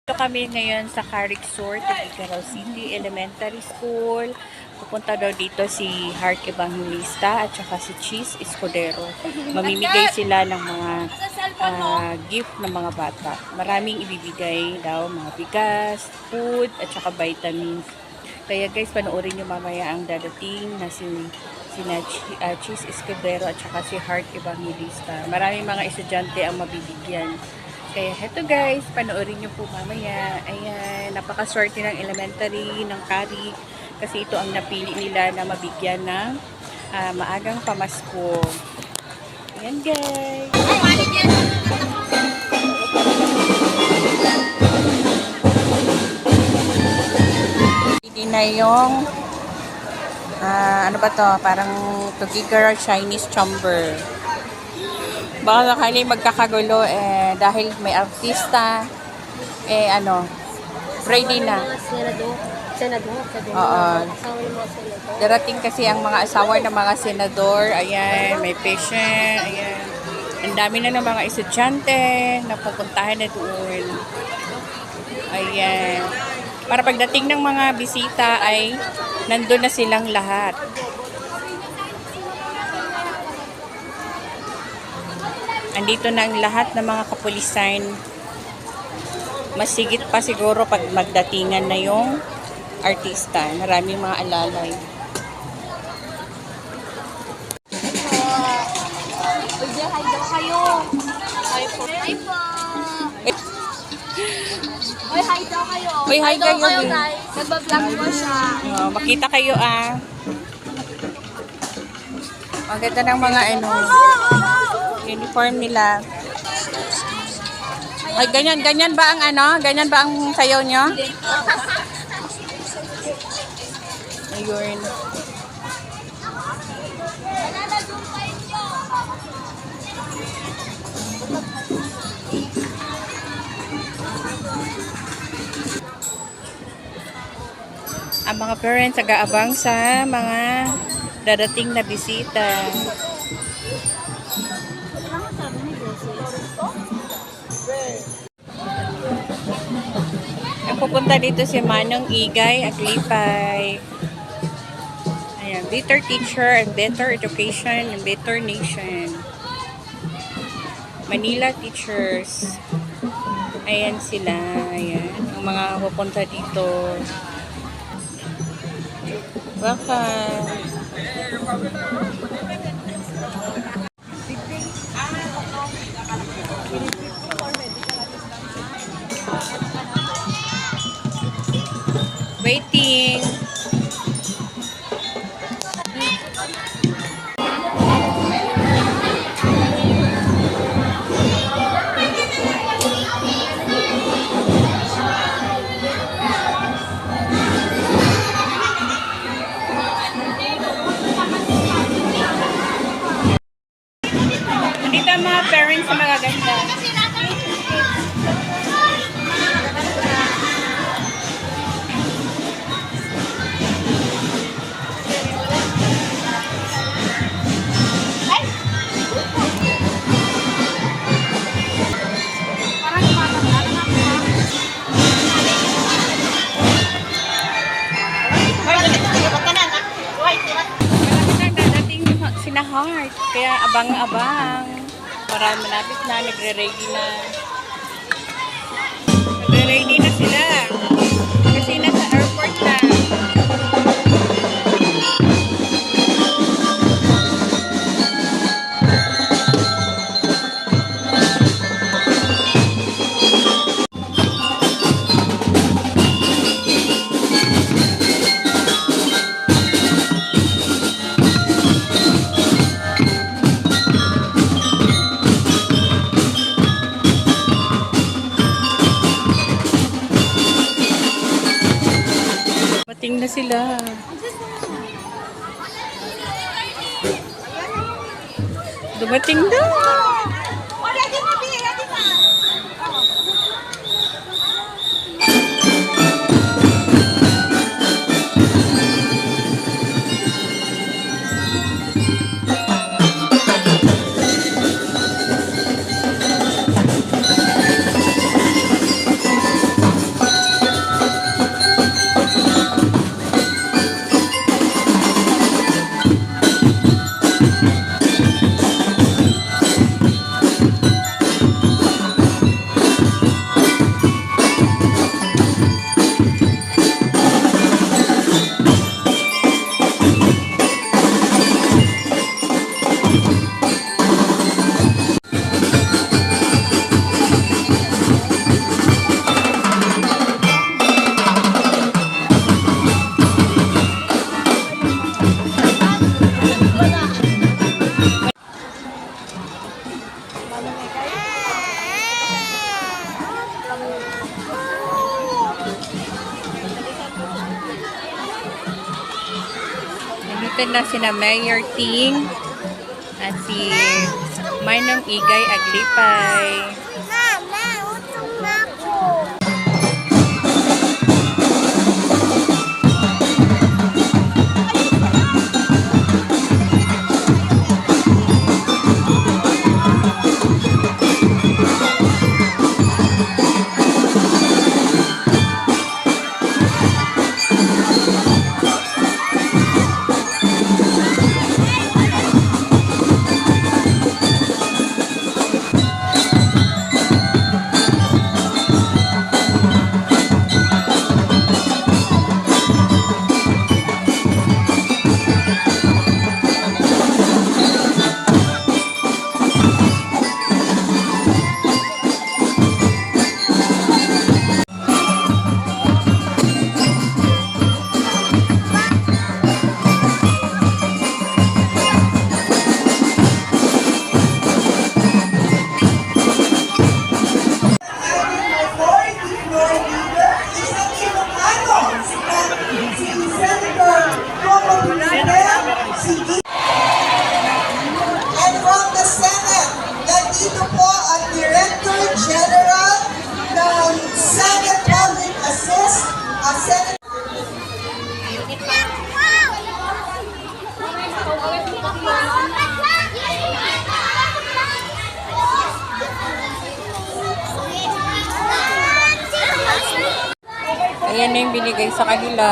Ito kami ngayon sa Carricksort, Tuguegarao City Elementary School. Pupunta daw dito si Heart Evangelista at saka si Cheese Escudero. Mamimigay sila ng mga gift ng mga bata. Maraming ibibigay daw, mga bigas, food, at saka vitamins. Kaya guys, panoorin nyo mamaya ang dadating na sina Cheese Escudero at saka si Heart Evangelista. Maraming mga estudyante ang mabibigyan. Kaya heto guys, panoorin nyo po mamaya. Ayan, napakaswerte ng elementary, ng Kari. Kasi ito ang napili nila na mabigyan ng maagang pamasko. Ayan guys. Hindi na yung ano ba to? Parang Tuguegarao Chinese Chamber. Baka sakali magkakagulo dahil may artista Friday na. Senador. Oo. Asawa ng mga senador. Darating kasi ang mga asawa ng mga senador. Ayan, may patient. Ayan. Ang dami na ng mga estudyante na pupuntahan na doon. Ayan. Para pagdating ng mga bisita ay nandun na silang lahat. Andito na ang lahat ng mga kapulisan. Mas sigit pa siguro pag magdatingan na yung artista. Maraming mga alalay. Uy, hi daw kayo. Hi po. Hi po. Uy, hi daw kayo. Uy, hi daw kayo, guys. Nagbablog po siya. Makita kayo Ang ganda ng mga uniform nila. Ay, ganyan ba ang Ganyan ba ang sayaw nyo? Ayun. Ang mga parents nag-aabang sa mga dadating na bisita. Ang pupunta dito si Manong Igay Aglipay. Ayan, better teacher and better education and better nation. Manila teachers. Ayan sila. Ayan, ang mga pupunta dito. Welcome. Waiting. Nandito ang mga parents na mga ganda. Sina Heart. Kaya abang-abang. Malapit na. Nagre-ready na. Nagre-ready na sila. Kasi nasa airport na. Dumating na sila. Dumating na. Nandito na sina Mayor Ting at si Manong Igay Aglipay. Mama, utong na ako. And from the Senate, nandito po ang Director General ng Senate Public Assist, Senate Ayan na yung binigay sa kanila.